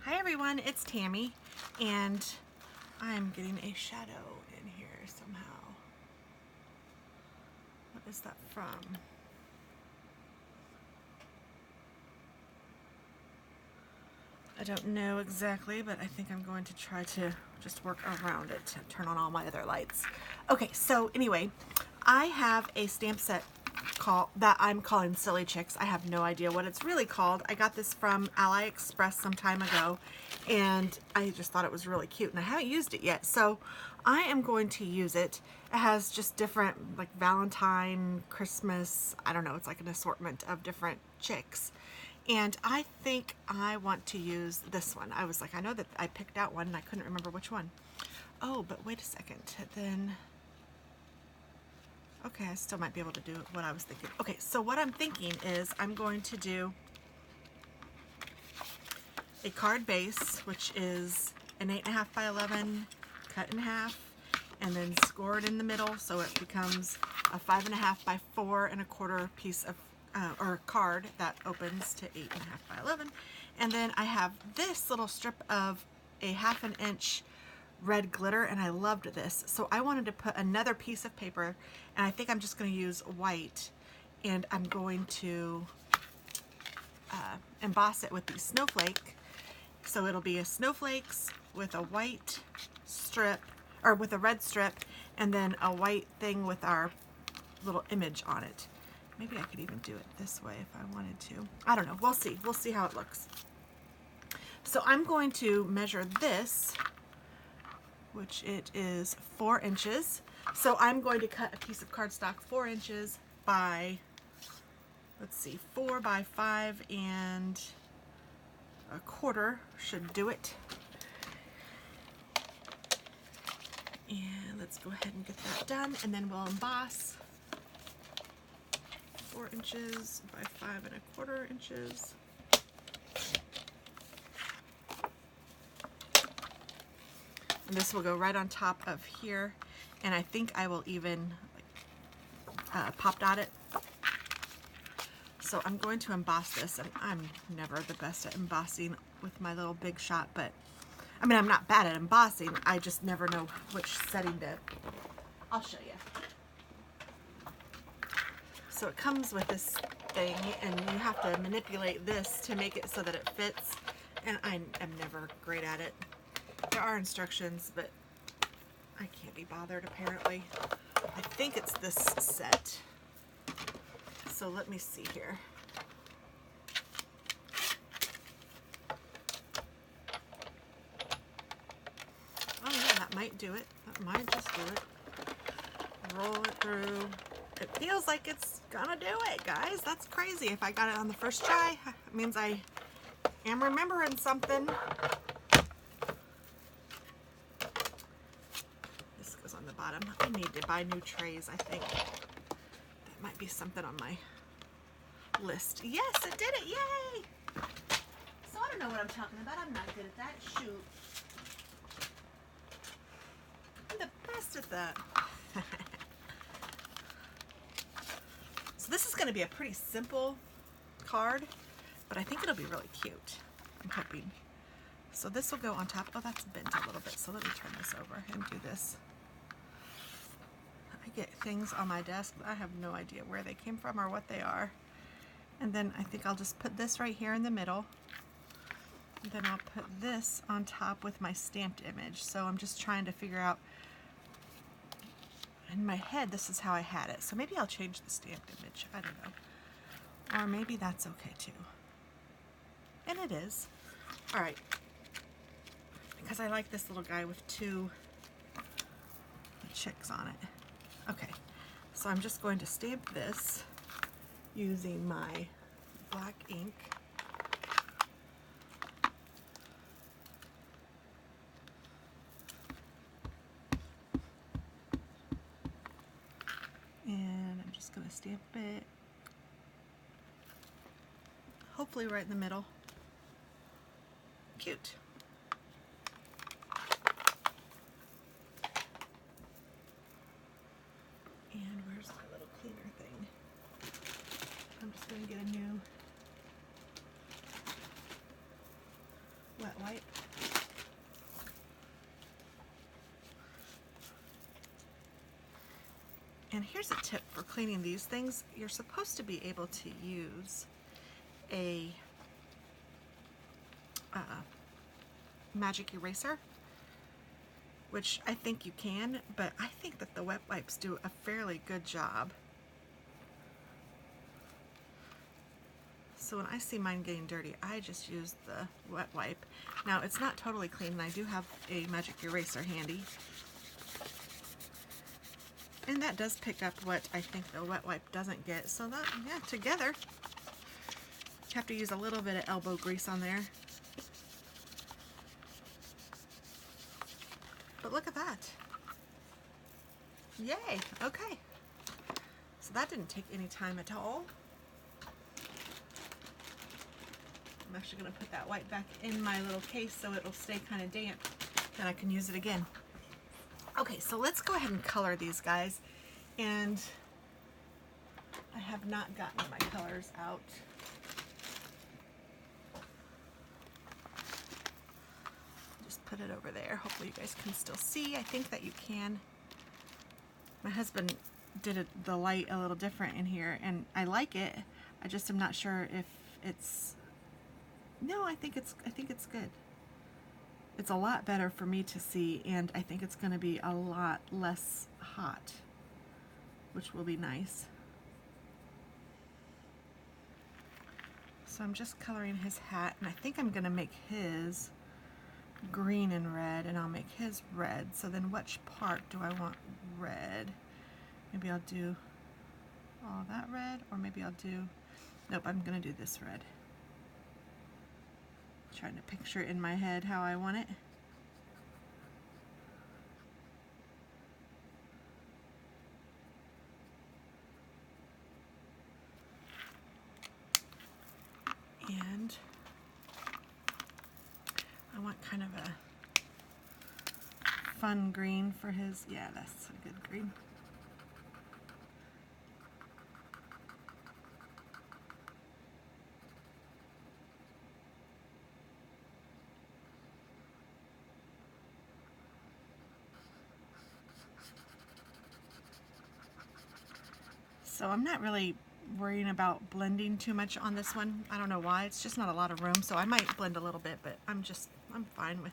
Hi everyone, it's Tammy, and I'm getting a shadow in here somehow. What is that from? I don't know exactly, but I think I'm going to try to just work around it to turn on all my other lights. Okay, so anyway, I have a stamp set that I'm calling Silly Chicks. I have no idea what it's really called. I got this from AliExpress some time ago, and I just thought it was really cute, and I haven't used it yet, so I am going to use it. It has just different, like Valentine, Christmas, I don't know, it's like an assortment of different chicks. And I think I want to use this one. I was like, I know that I picked out one and I couldn't remember which one. Oh, but wait a second. Then, okay, I still might be able to do what I was thinking. Okay, so what I'm thinking is I'm going to do a card base, which is an 8.5 by 11 cut in half and then scored in the middle, so it becomes a 5.5 by 4.25 piece of or card that opens to 8.5 by 11. And then I have this little strip of a 1/2 inch red glitter, and I loved this, so I wanted to put another piece of paper, and I think I'm just going to use white, and I'm going to emboss it with these snowflake. So it'll be a snowflakes with a white strip, or with a red strip, and then a white thing with our little image on it. Maybe I could even do it this way if I wanted to. I don't know. We'll see. We'll see how it looks. So I'm going to measure this, which it is 4 inches. So I'm going to cut a piece of cardstock 4 inches by, let's see, 4 by 5.25 should do it. And let's go ahead and get that done, and then we'll emboss 4 inches by 5.25 inches. And this will go right on top of here, and I think I will even pop dot it. So I'm going to emboss this, and I'm never the best at embossing with my little Big Shot, but I mean, I'm not bad at embossing, I just never know which setting to. I'll show you. So it comes with this thing, and you have to manipulate this to make it so that it fits, and I am never great at it. There are instructions, but I can't be bothered apparently. I think it's this set. So let me see here. Oh yeah, that might do it. That might just do it. Roll it through. It feels like it's gonna do it, guys. That's crazy. If I got it on the first try, it means I am remembering something. This goes on the bottom. I need to buy new trays, I think. That might be something on my list. Yes, it did it. Yay! So I don't know what I'm talking about. I'm not good at that. Shoot. I'm the best at that. So this is going to be a pretty simple card, but I think it'll be really cute. I'm hoping. So this will go on top. Oh, that's bent a little bit, so let me turn this over and do this. I get things on my desk, but I have no idea where they came from or what they are. And then I think I'll just put this right here in the middle. And then I'll put this on top with my stamped image. So I'm just trying to figure out, in my head, this is how I had it. So maybe I'll change the stamped image. I don't know. Or maybe that's okay too. And it is. All right. Because I like this little guy with 2 chicks on it. Okay. So I'm just going to stamp this using my black ink. And I'm just going to stamp it, hopefully right in the middle. Cute. And where's my little cleaner thing? I'm just going to get a new wet wipe. And here's a tip for cleaning these things. You're supposed to be able to use a magic eraser, which I think you can, but I think that the wet wipes do a fairly good job. So when I see mine getting dirty, I just use the wet wipe. Now it's not totally clean, and I do have a magic eraser handy. And that does pick up what I think the wet wipe doesn't get. So that, yeah, together, have to use a little bit of elbow grease on there. But look at that. Yay, okay. So that didn't take any time at all. I'm actually going to put that wipe back in my little case so it'll stay kind of damp, then I can use it again. Okay, so let's go ahead and color these guys. And I have not gotten my colors out. Just put it over there. Hopefully you guys can still see. I think that you can. My husband did the light a little different in here, and I like it. I just am not sure if it's... No, I think it's good. It's a lot better for me to see, and I think it's going to be a lot less hot, which will be nice. So I'm just coloring his hat, and I think I'm going to make his green and red, and I'll make his red. So then which part do I want red? Maybe I'll do all that red, or maybe I'll do... Nope, I'm going to do this red. Trying to picture it in my head how I want it. And I want kind of a fun green for his, yeah, that's a good green. So I'm not really worrying about blending too much on this one. I don't know why, it's just not a lot of room, so I might blend a little bit, but I'm fine with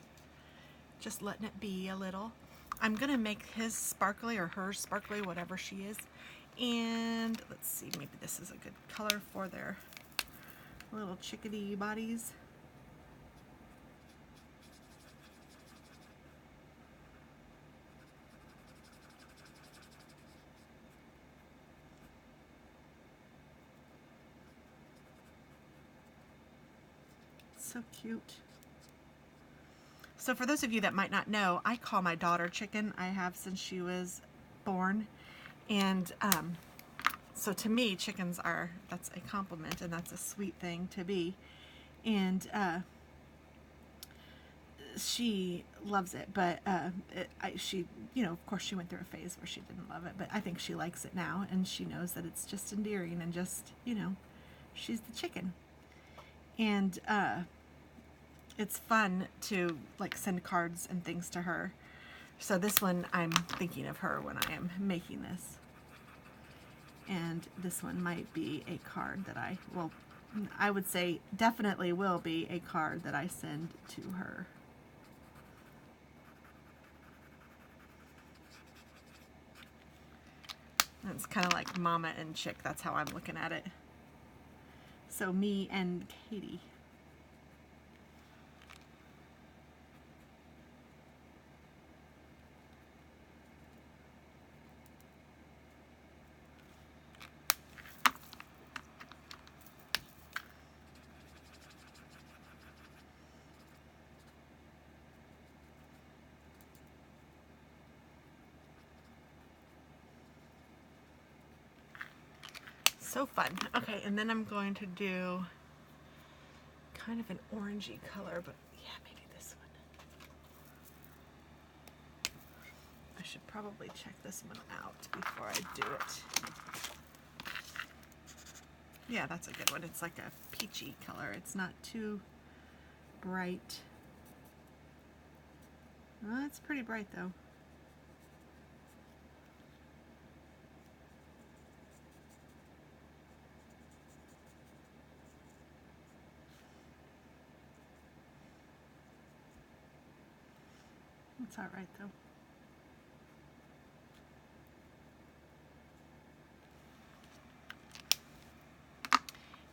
just letting it be a little. I'm gonna make his sparkly or hers sparkly, whatever she is. And let's see, maybe this is a good color for their little chickadee bodies. So cute. So for those of you that might not know, I call my daughter Chicken. I have since she was born. And so to me, chickens are, that's a compliment, and that's a sweet thing to be. And she loves it, but she, you know, of course she went through a phase where she didn't love it, but I think she likes it now, and she knows that it's just endearing and just, you know, she's the chicken. And it's fun to like send cards and things to her. So this one, I'm thinking of her when I am making this. And this one might be a card that I would say definitely will be a card that I send to her. And it's kind of like Mama and Chick, that's how I'm looking at it. So me and Katie. So fun. Okay, and then I'm going to do kind of an orangey color, but yeah, maybe this one. I should probably check this one out before I do it. Yeah, that's a good one. It's like a peachy color. It's not too bright. Well, it's pretty bright though. It's all right though.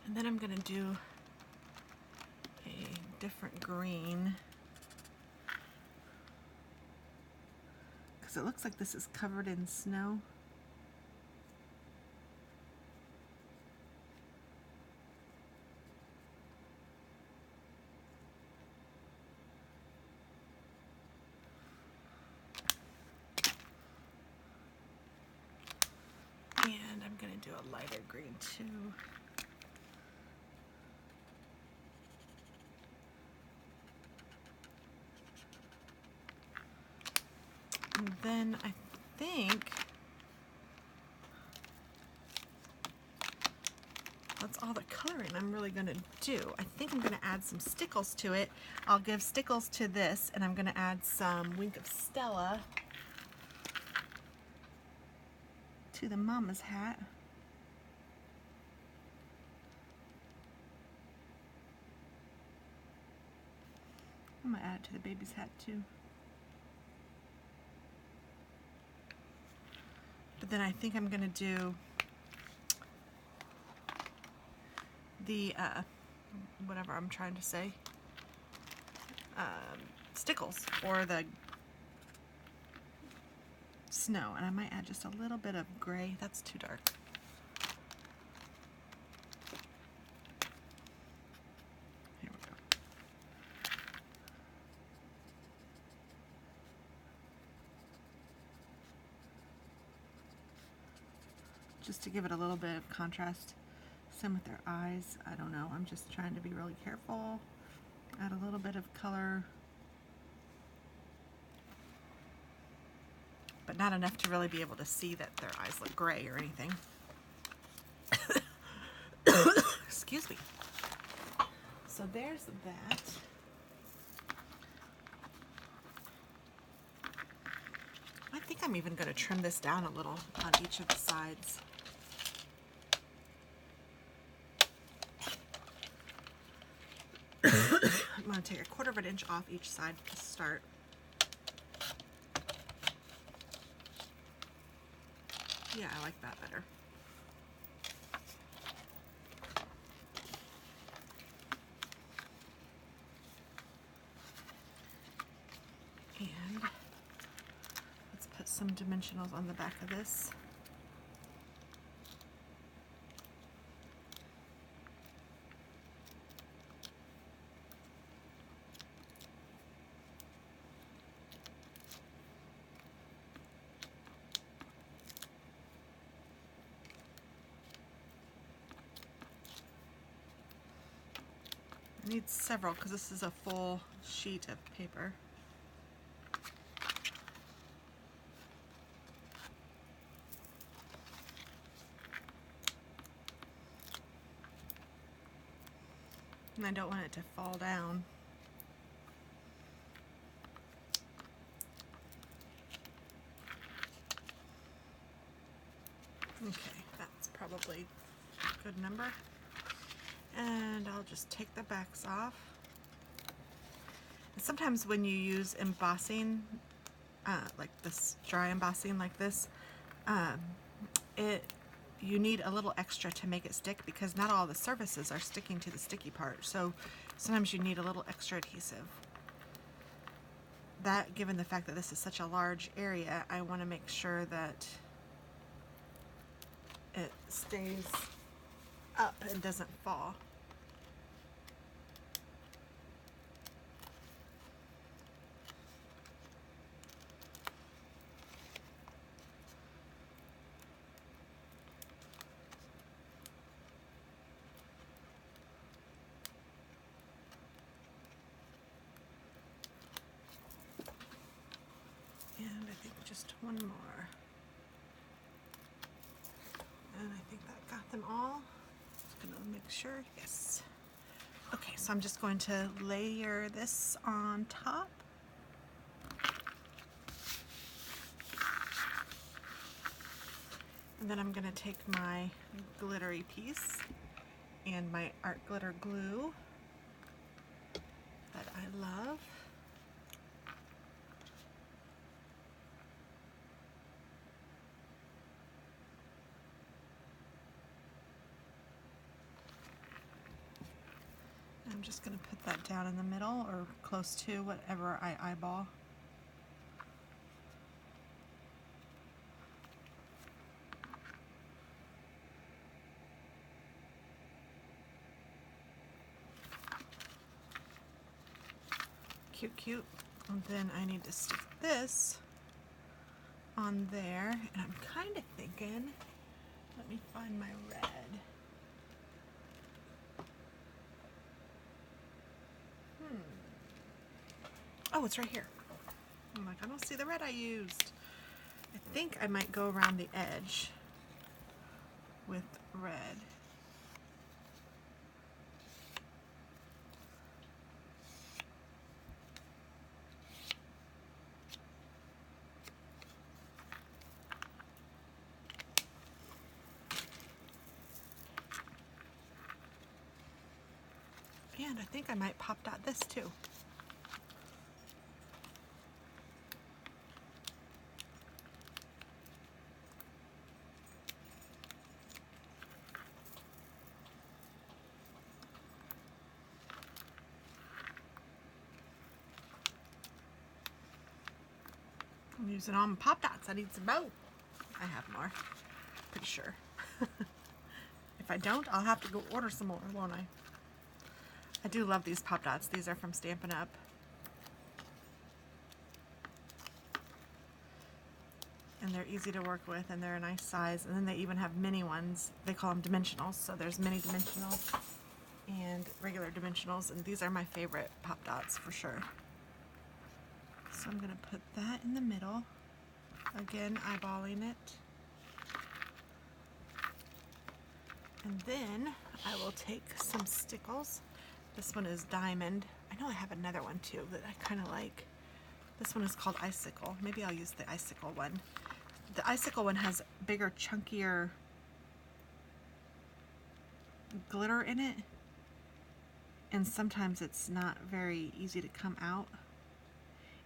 And then I'm gonna do a different green because it looks like this is covered in snow. And I'm gonna do a lighter green too. And then I think that's all the coloring I'm really gonna do. I think I'm gonna add some stickles to it. I'll give stickles to this, and I'm gonna add some Wink of Stella to the mama's hat. I'm gonna add it to the baby's hat too. But then I think I'm gonna do the whatever I'm trying to say, stickles for the snow, and I might add just a little bit of gray. That's too dark. Here we go. Just to give it a little bit of contrast. Same with their eyes. I don't know. I'm just trying to be really careful. Add a little bit of color, but not enough to really be able to see that their eyes look gray or anything. Excuse me. So there's that. I think I'm even going to trim this down a little on each of the sides. I'm going to take 1/4 of an inch off each side to start. Yeah, I like that better. And let's put some dimensionals on the back of this. I need several because this is a full sheet of paper. And I don't want it to fall down. Okay, that's probably a good number. And I'll just take the backs off. And sometimes when you use embossing, like this dry embossing like this, you need a little extra to make it stick because not all the surfaces are sticking to the sticky part. So sometimes you need a little extra adhesive. That, given the fact that this is such a large area, I want to make sure that it stays up and doesn't fall. And I think just one more. And I think that got them all. Just gonna make sure, yes. Okay, so I'm just going to layer this on top. And then I'm going to take my glittery piece and my art glitter glue that I love. I'm just going to put that down in the middle or close to whatever I eyeball. Cute, cute. And then I need to stick this on there, and I'm kind of thinking, let me find my red. Oh, it's right here. I'm like, I don't see the red I used. I think I might go around the edge with red. And I think I might pop dot this too. I'm using all my pop dots. I need some more. I have more, pretty sure. If I don't, I'll have to go order some more, won't I? I do love these pop dots. These are from Stampin' Up. And they're easy to work with, and they're a nice size. And then they even have mini ones. They call them dimensionals. So there's mini dimensionals and regular dimensionals, and these are my favorite pop dots for sure. So I'm going to put that in the middle. Again, eyeballing it. And then I will take some stickles. This one is diamond. I know I have another one too that I kind of like. This one is called icicle. Maybe I'll use the icicle one. The icicle one has bigger, chunkier glitter in it. And sometimes it's not very easy to come out.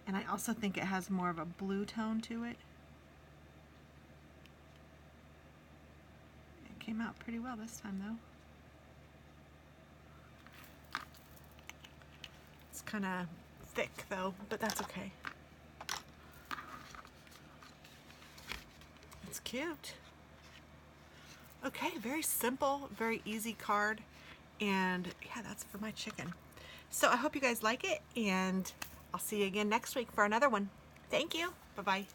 And I also think it has more of a blue tone to it. It came out pretty well this time though. It's kind of thick though, but that's okay. It's cute. Okay, very simple, very easy card. And yeah, that's for my chicken. So I hope you guys like it, and I'll see you again next week for another one. Thank you. Bye-bye.